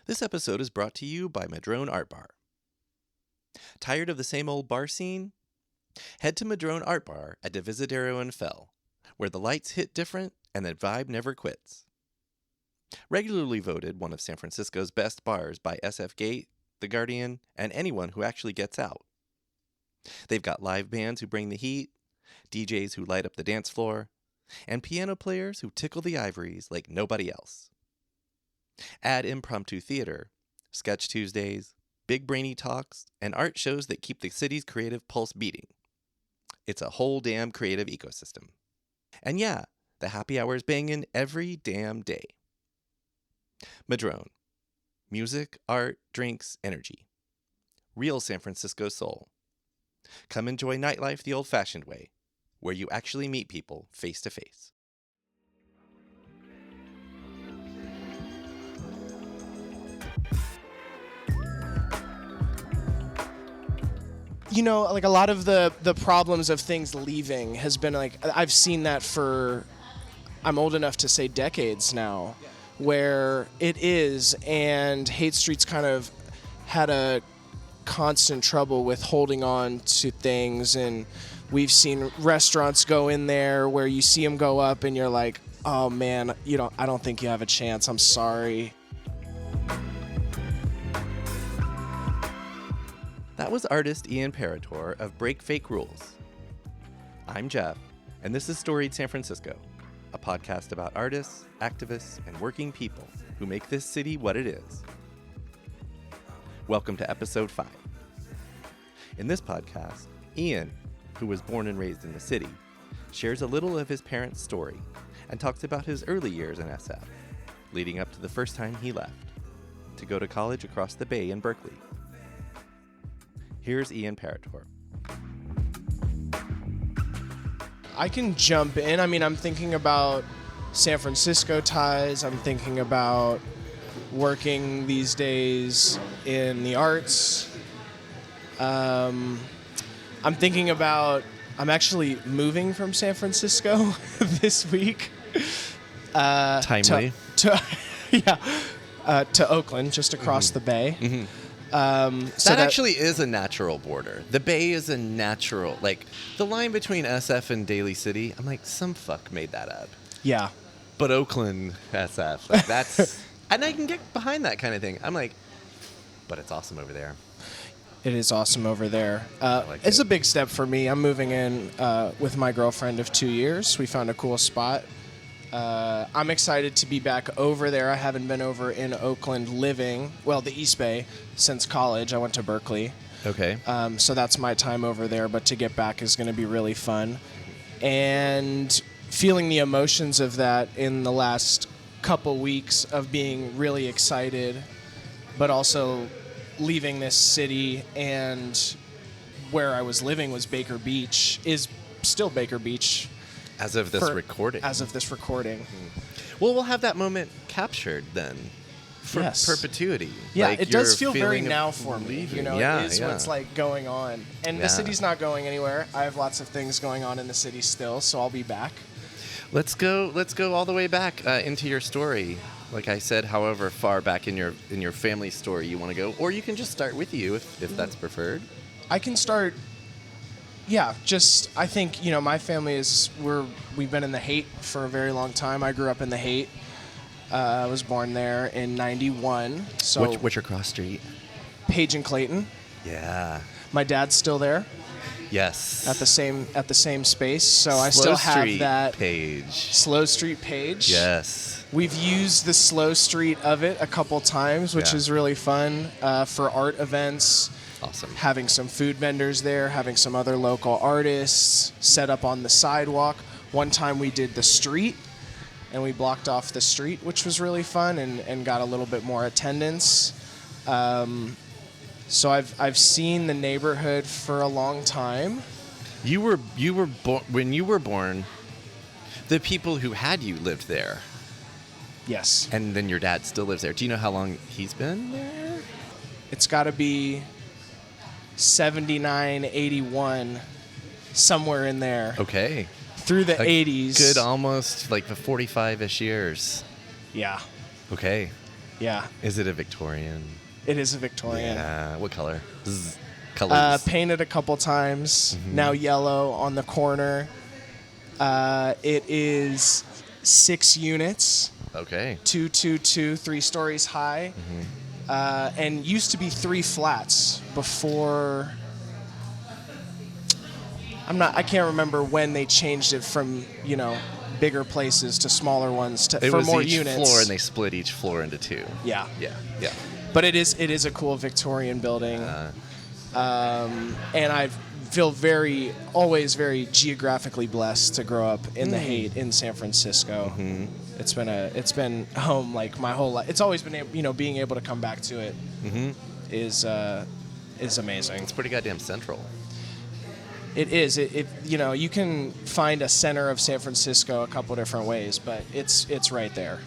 This episode is brought to you by Madrone Art Bar. Tired of the same old bar scene? Head to Madrone Art Bar at Divisadero and Fell, where the lights hit different and the vibe never quits. Regularly voted one of San Francisco's best bars by SF Gate, The Guardian, and anyone who actually gets out. They've got live bands who bring the heat, DJs who light up the dance floor, and piano players who tickle the ivories like nobody else. Add impromptu theater, sketch Tuesdays, big brainy talks, and art shows that keep the city's creative pulse beating. It's a whole damn creative ecosystem. And yeah, the happy hour is banging every damn day. Madrone. Music, art, drinks, energy. Real San Francisco soul. Come enjoy nightlife the old-fashioned way, where you actually meet people face to face. You know, like a lot of the problems of things leaving has been like, I've seen that for, I'm old enough to say decades now, where it is, and Haight Street's kind of had a constant trouble with holding on to things, and we've seen restaurants go in there where you see them go up and you're like, oh man, I don't think you have a chance, I'm sorry. That was artist Ian Paratore of Break Fake Rules. I'm Jeff, and this is Storied San Francisco, a podcast about artists, activists, and working people who make this city what it is. Welcome to episode 5. In this podcast, Ian, who was born and raised in the city, shares a little of his parents' story and talks about his early years in SF, leading up to the first time he left, to go to college across the bay in Berkeley. Here's Ian Paratore. I can jump in. I mean, I'm thinking about San Francisco ties. I'm thinking about working these days in the arts. I'm thinking about, I'm actually moving from San Francisco this week. Timely. To Oakland, just across the bay. Mm-hmm. So that actually is a natural border. The Bay is a natural, like, the line between SF and Daly City, I'm like, some fuck made that up. Yeah. But Oakland, SF, like, that's, and I can get behind that kind of thing. I'm like, but it's awesome over there. It is awesome over there. Like it's it. a big step for me. I'm moving in with my girlfriend of 2 years. We found a cool spot. I'm excited to be back over there. I haven't been over in Oakland living, well, the East Bay, since college. I went to Berkeley. Okay. So that's my time over there, but to get back is going to be really fun. And feeling the emotions of that in the last couple weeks of being really excited, but also leaving this city, and where I was living was Baker Beach, is still Baker Beach. As of this recording. Well, we'll have that moment captured then for perpetuity. Yeah, like it does feel very feeling now for me. leaving. You know, it is what's like going on. And the city's not going anywhere. I have lots of things going on in the city still, so I'll be back. Let's go all the way back into your story. Like I said, however far back in your family story you want to go, or you can just start with you if that's preferred. I can start. Yeah, I think, my family we've been in the Haight for a very long time. I grew up in the Haight. I was born there in 91. So What's your cross street? Page and Clayton. Yeah. My dad's still there. Yes. At the same space. So I still have that Page. Slow Street Page. Yes. We've used the Slow Street of it a couple times, which is really fun for art events. Awesome. Having some food vendors there, having some other local artists set up on the sidewalk. One time we did the street, and we blocked off the street, which was really fun and got a little bit more attendance. So I've seen the neighborhood for a long time. You were when you were born, the people who had you lived there. Yes. And then your dad still lives there. Do you know how long he's been there? It's got to be 79, 81, somewhere in there. Okay. Through the 80s. Good, almost like the 45-ish years. Yeah. Okay. Yeah. Is it a Victorian? It is a Victorian. Yeah. What color? Colors. Painted a couple times. Now yellow on the corner. It is 6 units. Okay. 222, 3 stories high. And used to be 3 flats before. I can't remember when they changed it from, bigger places to smaller ones for more each units. Floor, and they split each floor into 2. Yeah. Yeah. But it is a cool Victorian building. And I feel always very geographically blessed to grow up in the Haight in San Francisco. It's been home like my whole life. It's always been being able to come back to it is amazing. It's pretty goddamn central. It is. You can find a center of San Francisco a couple different ways, but it's right there.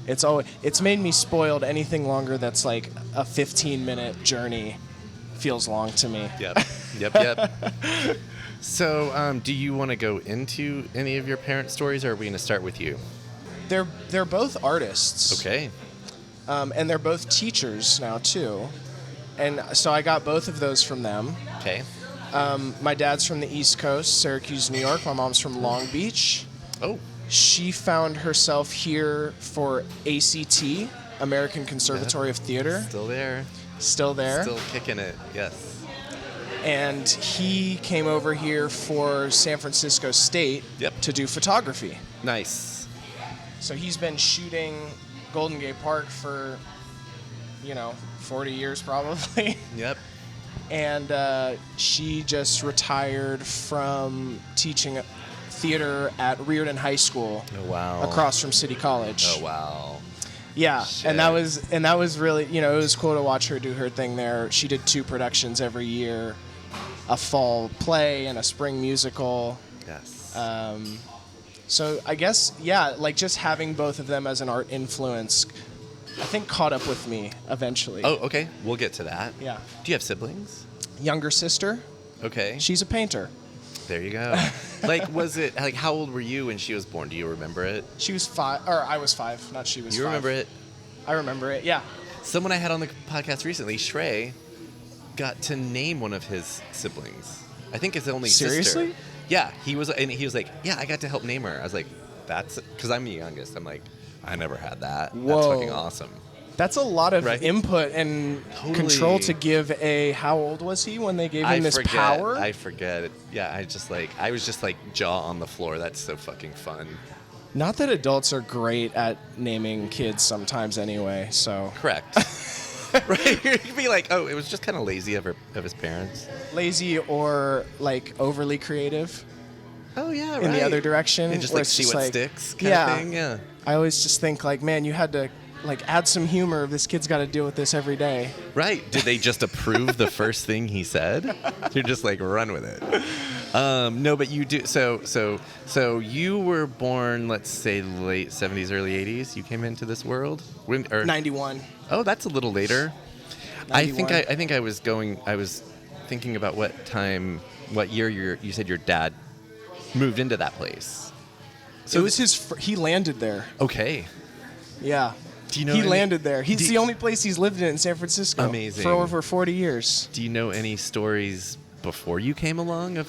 It's made me spoiled. Anything longer that's like a 15-minute journey feels long to me. Yep. So, do you want to go into any of your parents' stories, or are we going to start with you? They're both artists. Okay. And they're both teachers now too, and so I got both of those from them. Okay. My dad's from the East Coast, Syracuse, New York. My mom's from Long Beach. Oh. She found herself here for ACT, American Conservatory of Theater. Still there. Still kicking it, yes. And he came over here for San Francisco State to do photography. Nice. So he's been shooting Golden Gate Park for, 40 years probably. Yep. And she just retired from teaching theater at O'Riordan High School. Oh, wow. Across from City College. Oh, wow. Yeah, Shit. and that was really, it was cool to watch her do her thing there. She did 2 productions every year, a fall play and a spring musical. Yes. So I guess, like just having both of them as an art influence, I think caught up with me eventually. Oh, okay. We'll get to that. Yeah. Do you have siblings? Younger sister. Okay. She's a painter. There you go. How old were you when she was born? Do you remember it? She was 5, or I was 5, not she was 5. You remember it? I remember it, yeah. Someone I had on the podcast recently, Shrey, got to name one of his siblings. I think his only sister. Seriously? Yeah, he was like, yeah, I got to help name her. I was like, that's, because I'm the youngest. I'm like, I never had that. Whoa. That's fucking awesome. That's a lot of Right? input and Totally. control to give how old was he when they gave him this power? I forget it. Yeah, I was just like jaw on the floor. That's so fucking fun. Not that adults are great at naming kids sometimes anyway, so. Correct. Right? You'd be like, oh, it was just kind of lazy of his parents. Lazy or like overly creative. Oh, yeah, right. In the other direction. And just where like it's see just what like, sticks kind of thing. Yeah. I always just think like, man, you had to like add some humor. This kid's got to deal with this every day. Right. Did they just approve the first thing he said? You're just like, run with it. No, but you do. So you were born, let's say, late 70s, early 80s. You came into this world? 91. Oh, that's a little later. 91. I think I was thinking about what year you said your dad moved into that place. So it was he landed there. Okay. Yeah. Do you know he landed there. He's the only place he's lived in San Francisco. Amazing. For over 40 years. Do you know any stories before you came along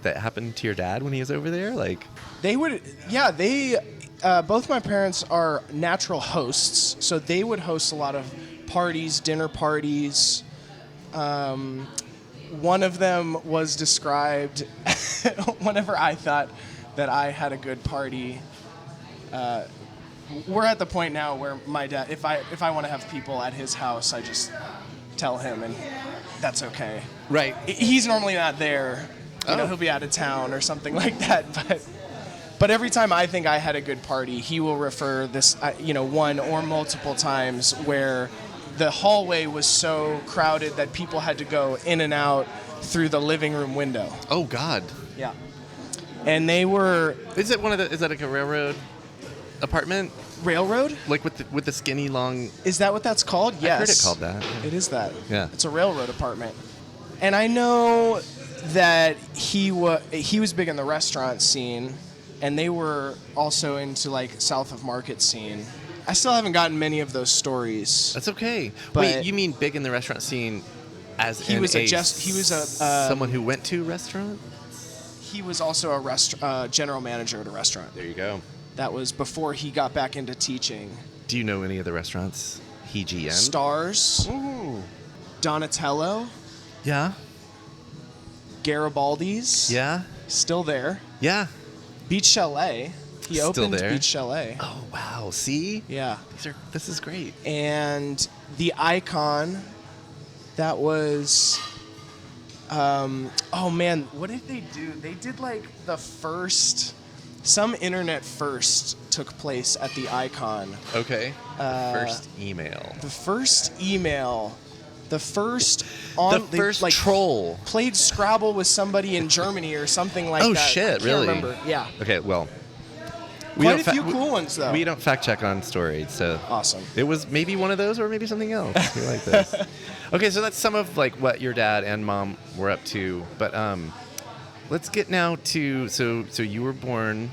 that happened to your dad when he was over there? Like both my parents are natural hosts, so they would host a lot of parties, dinner parties. One of them was described whenever I thought that I had a good party. We're at the point now where my dad, if I want to have people at his house, I just tell him, and that's okay. Right. He's normally not there. He'll be out of town or something like that. But every time I think I had a good party, he will refer this, one or multiple times where the hallway was so crowded that people had to go in and out through the living room window. Oh God. Yeah. And they were. Is that like a railroad apartment? Railroad? Like with the skinny long. Is that what that's called? Yes. I heard it called that. It is that. Yeah. It's a railroad apartment. And I know that he was big in the restaurant scene, and they were also into like south of Market scene. I still haven't gotten many of those stories. That's okay. But Wait, you mean big in the restaurant scene as he was someone who went to restaurant? He was also a general manager at a restaurant. There you go. That was before he got back into teaching. Do you know any of the restaurants he GM'd? Stars. Ooh. Donatello. Yeah. Garibaldi's. Yeah. Still there. Yeah. Beach Chalet. He Still opened there. Beach Chalet. Oh wow! See? Yeah. This is great. And the Icon. That was. Oh man, what did they do? They did like the first. Some internet first took place at the Icon. Okay. First email. The first email. The first on The first troll. Played Scrabble with somebody in Germany or something like Oh, that. shit, I can't really? Remember. Yeah. Okay, well. Quite a few cool ones though. We don't fact check on stories, so. Awesome. It was maybe one of those or maybe something else. We like this. Okay, so that's some of like what your dad and mom were up to, but let's get now to so you were born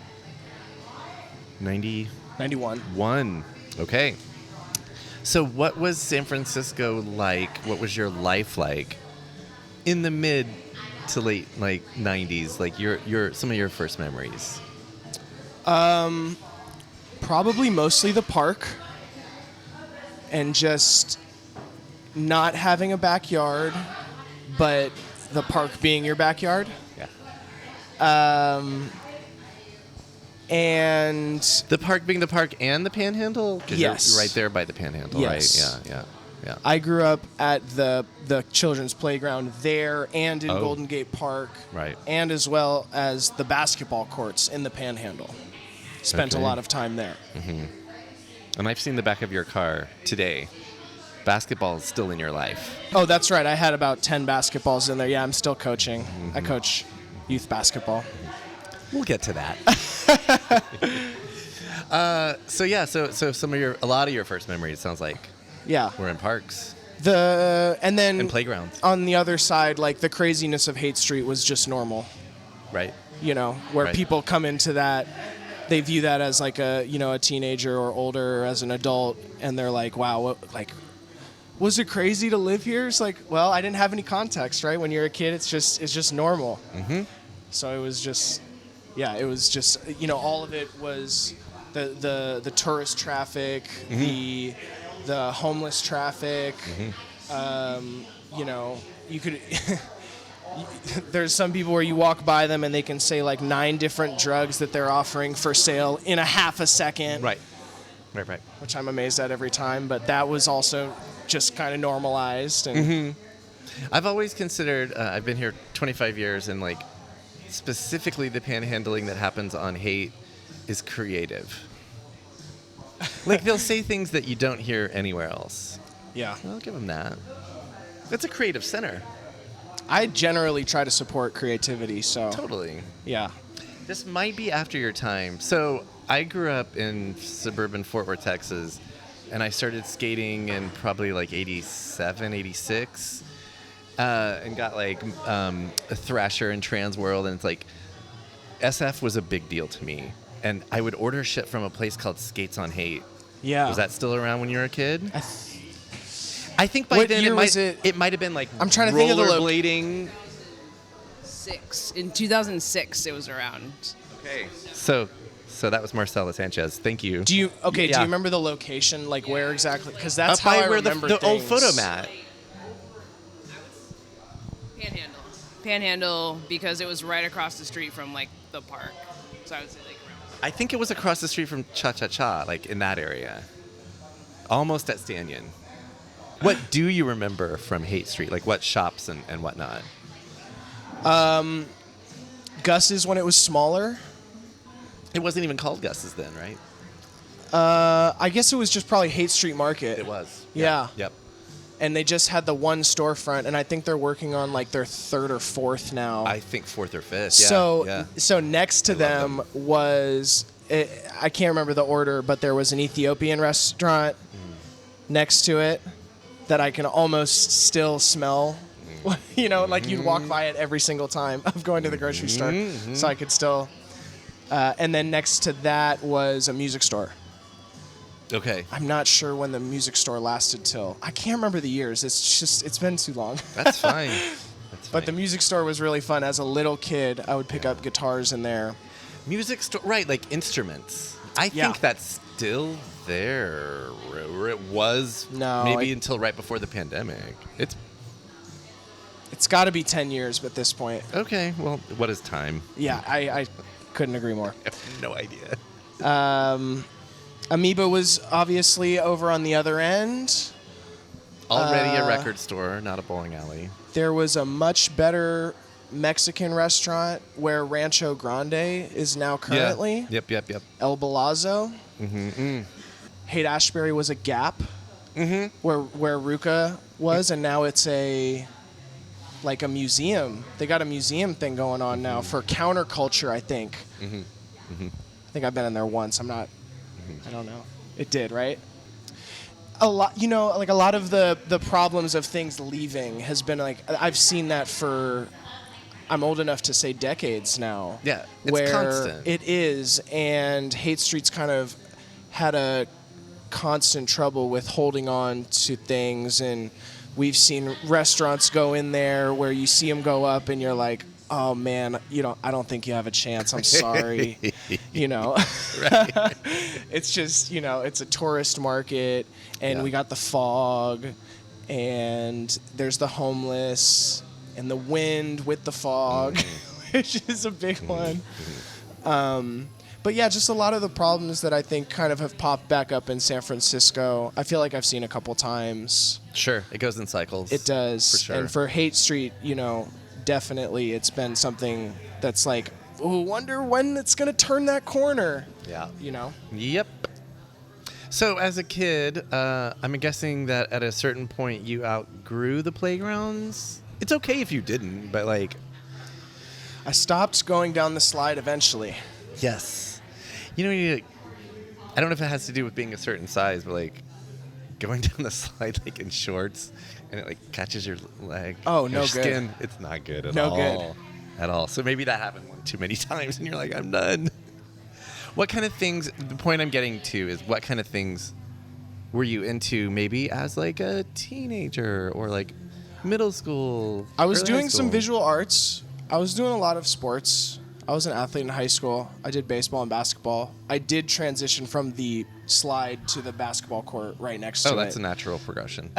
91. 91. Okay. So what was San Francisco like? What was your life like in the mid to late like 90s? Like your some of your first memories. Probably mostly the park and just not having a backyard, but the park being your backyard. Yeah. And The park being the park and the Panhandle? 'Cause yes. You're right there by the Panhandle, Yes. right? Yeah. I grew up at the children's playground there and in Oh. Golden Gate Park. Right. And as well as the basketball courts in the Panhandle. Spent a Okay. lot of time there. And I've seen the back of your car today. Basketball is still in your life. Oh, that's right. I had about 10 basketballs in there. Yeah, I'm still coaching. I coach youth basketball. We'll get to that. So some of a lot of your first memories sounds like Yeah. were in parks And then and playgrounds, on the other side, like the craziness of Haight Street was just normal. right? You know, where Right. people come into that, they view that as like a teenager or older or as an adult, and they're like, wow, was it crazy to live here? It's like, well, I didn't have any context, right? When you're a kid, it's just normal. So it was just, all of it was the tourist traffic, the homeless traffic. You could. There's some people where you walk by them and they can say like 9 different drugs that they're offering for sale in a half a second. Right. Which I'm amazed at every time, but that was also just kind of normalized. And I've always considered, I've been here 25 years, and like specifically the panhandling that happens on Haight is creative. Like they'll say things that you don't hear anywhere else. yeah, I'll give them that. It's a creative center. I generally try to support creativity. So Totally. yeah, This might be after your time. So I grew up in suburban Fort Worth, Texas, and I started skating in probably like 87, 86, and got like a Thrasher and Trans World, and it's like SF was a big deal to me. And I would order shit from a place called Skates on Haight. yeah. Was that still around when you were a kid? I think by What then year was it? It might have been like I'm trying to think of the rollerblading. In 2006, it was around. Okay. So that was Marcela Sanchez. Thank you. Do you Do Yeah. you remember the location? Like where exactly? Because that's Up how by I where remember the old things. photo mat. Panhandle, because it was right across the street from like the park. So I would say like around. I think it was across the street from Cha Cha Cha, like in that area. Almost at Stanyon. What do you remember from Haight Street? Like what shops and whatnot? Gus's when it was smaller. It wasn't even called Gus's then, right? I guess it was just probably Haight Street Market. It was. Yeah. Yep. And they just had the one storefront, and I think they're working on like their 3rd or 4th now. I think 4th or 5th. Yeah. So next to them was I can't remember the order, but there was an Ethiopian restaurant next to it that I can almost still smell. You know, like you'd walk by it every single time of going to the grocery store, so I could still. And then next to that was a music store. Okay. I'm not sure when the music store lasted till. I can't remember the years. It's been too long. That's fine. That's But the fine. music store was really fun. As a little kid, I would pick up guitars in there. Music store, right? Like instruments. I Yeah. think that's still there. Or it was maybe until right before the pandemic. It's got to be 10 years at this point. Okay. Well, what is time? Yeah, I couldn't agree more. I have no idea. Amoeba was obviously over on the other end. Already a record store, not a bowling alley. There was a much better Mexican restaurant where Rancho Grande is now currently. Yeah. Yep. El Balazzo. Mm-hmm. Haight Ashbury was a Gap Mm-hmm. where Ruka was, and now it's a museum. They got a museum thing going on now for counterculture, I think. Mm-hmm. Mm-hmm. I think I've been in there once. I don't know. It did, right? A lot, a lot of the problems of things leaving has been I've seen that for, I'm old enough to say decades now. Yeah, it's where constant. It is, and Haight Street's kind of had a constant trouble with holding on to things, and we've seen restaurants go in there where you see them go up and you're like, oh man, I don't think you have a chance. I'm sorry. Right. It's just, it's a tourist market, and Yeah. we got the fog, and there's the homeless, and the wind with the fog, which is a big one. But yeah, just a lot of the problems that I think kind of have popped back up in San Francisco, I feel like I've seen a couple times. Sure, it goes in cycles. It does. For sure. And for Haight Street, definitely it's been something that's like, oh, wonder when it's going to turn that corner. Yeah. Yep. So as a kid, I'm guessing that at a certain point you outgrew the playgrounds. It's okay if you didn't, but I stopped going down the slide eventually. yes. I don't know if it has to do with being a certain size, but going down the slide in shorts and it catches your leg. Oh, your no good. skin. It's not good at No all. good. At all. So maybe that happened one too many times and you're like, I'm done. What kind of things, the point I'm getting to is what kind of things were you into maybe as a teenager or middle school? I was early high doing some school? visual arts. I was doing a lot of sports. I was an athlete in high school. I did baseball and basketball. I did transition from the slide to the basketball court right next to it. Oh, that's a natural progression.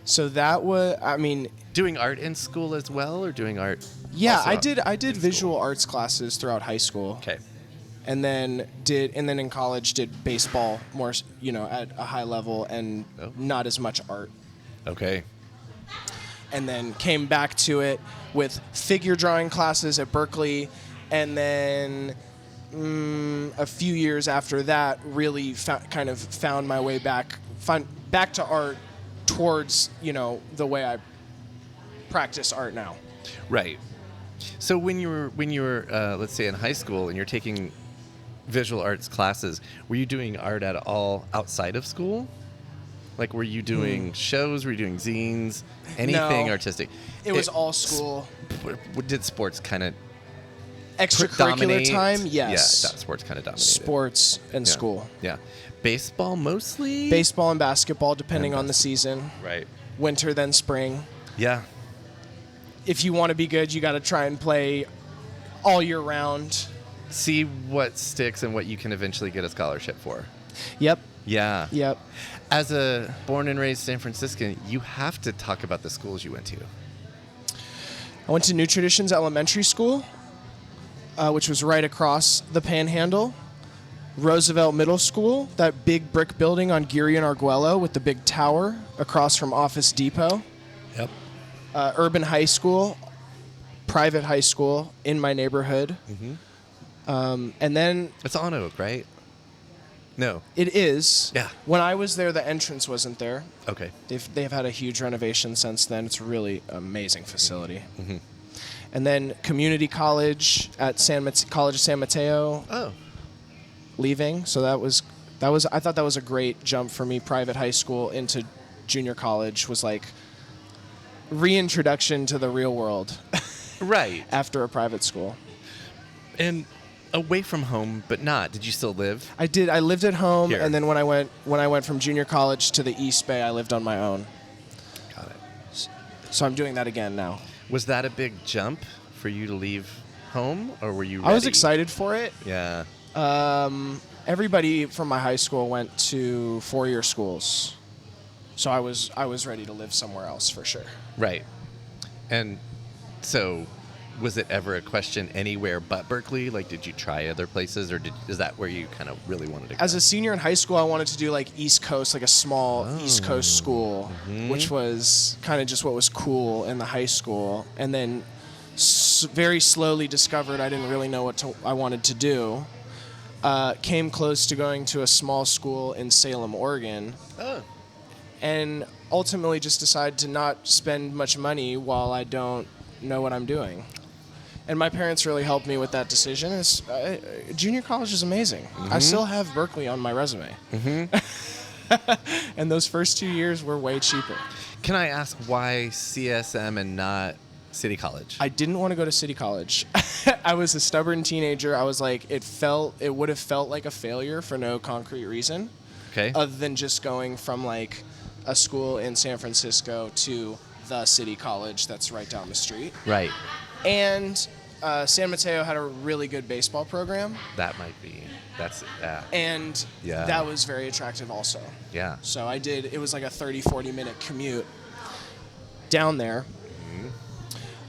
So that was, Doing art in school as well, or doing art? yeah, also I did in visual school? arts classes throughout high school. Okay. And then in college did baseball more, at a high level, and not as much art. Okay. And then came back to it with figure drawing classes at Berkeley, and then a few years after that, really found my way back to art towards the way I practice art now. Right. So when you were let's say in high school and you're taking visual arts classes, were you doing art at all outside of school? Were you doing shows? Were you doing zines? Anything No. artistic? It was all school. Did sports kind of Extracurricular dominate? time, yes. Yeah, that sports kind of dominated. Sports and Yeah. school. Yeah. Baseball mostly? Baseball and basketball, depending And on the season. Right. Winter, then spring. Yeah. If you want to be good, you got to try and play all year round. See what sticks and what you can eventually get a scholarship for. Yep. Yeah. Yep. As a born and raised San Franciscan, you have to talk about the schools you went to. I went to New Traditions Elementary School, which was right across the Panhandle. Roosevelt Middle School, that big brick building on Geary and Arguello with the big tower across from Office Depot. Yep. Urban High School, private high school in my neighborhood. Mm-hmm. And then It's on Oak, right? No. it is. Yeah. When I was there, the entrance wasn't there. Okay. They've had a huge renovation since then. It's a really amazing facility. Mm-hmm. And then community college at College of San Mateo, Oh. leaving. So that was I thought that was a great jump for me. Private high school into junior college was reintroduction to the real world Right. after a private school. And away from home, but not. Did you still live? I did. I lived at home, Here. and then when I went from junior college to the East Bay, I lived on my own. Got it. So I'm doing that again now. Was that a big jump for you to leave home, or were you ready? I was excited for it. Yeah. Everybody from my high school went to 4-year schools, so I was ready to live somewhere else for sure. Right. And so, was it ever a question anywhere but Berkeley? Like, did you try other places, or is that where you kind of really wanted to go? As a senior in high school, I wanted to do like East Coast, like a small East Coast school, which was kind of just what was cool in the high school. And then very slowly discovered I didn't really know what I wanted to do. Came close to going to a small school in Salem, Oregon. Oh. And ultimately just decided to not spend much money while I don't know what I'm doing. And my parents really helped me with that decision. Junior college is amazing. I still have Berkeley on my resume. And those first 2 years were way cheaper. Can I ask why CSM and not City College? I didn't want to go to City College. I was a stubborn teenager. I was like, it would have felt like a failure for no concrete reason. Okay. Other than just going from like a school in San Francisco to the City College that's right down the street. Right. And San Mateo had a really good baseball program. That might be. That's And Yeah. that was very attractive also. Yeah. So it was like a 30, 40-minute commute down there.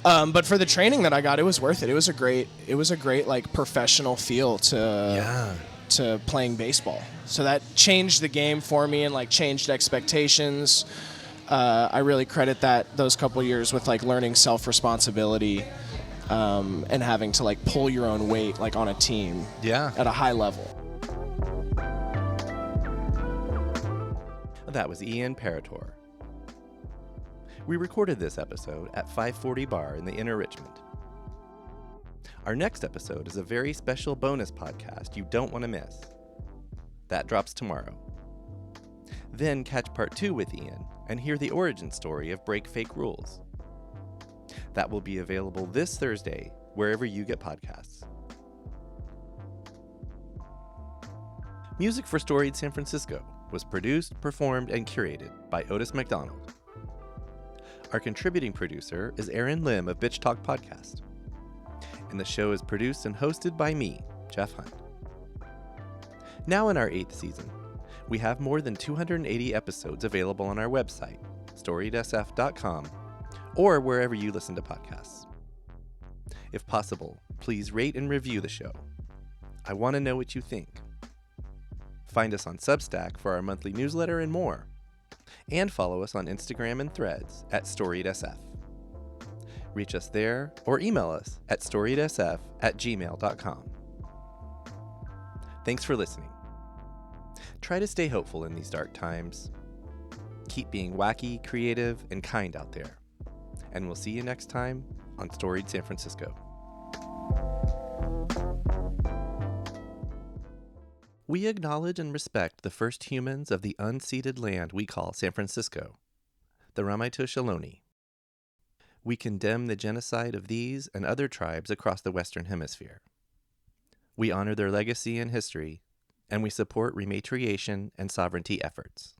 But for the training that I got, it was worth it. It was a great like professional feel to playing baseball. So that changed the game for me and like changed expectations. I really credit those couple years with like learning self-responsibility and having to like pull your own weight like on a team at a high level. That was Ian Paratore. We recorded this episode at 540 Bar in the Inner Richmond. Our next episode is a very special bonus podcast you don't want to miss. That drops tomorrow. Then catch part 2 with Ian and hear the origin story of Break Fake Rules. That will be available this Thursday, wherever you get podcasts. Music for Storied San Francisco was produced, performed, and curated by Otis McDonald. Our contributing producer is Aaron Lim of Bitch Talk Podcast. And the show is produced and hosted by me, Jeff Hunt. Now in our 8th season, we have more than 280 episodes available on our website, storiedsf.com, or wherever you listen to podcasts. If possible, please rate and review the show. I want to know what you think. Find us on Substack for our monthly newsletter and more. And follow us on Instagram and Threads at storiedsf. Reach us there or email us at storiedsf@gmail.com. Thanks for listening. Try to stay hopeful in these dark times. Keep being wacky, creative, and kind out there. And we'll see you next time on Storied San Francisco. We acknowledge and respect the first humans of the unceded land we call San Francisco, the Ramaytush Ohlone. We condemn the genocide of these and other tribes across the Western Hemisphere. We honor their legacy and history, and we support rematriation and sovereignty efforts.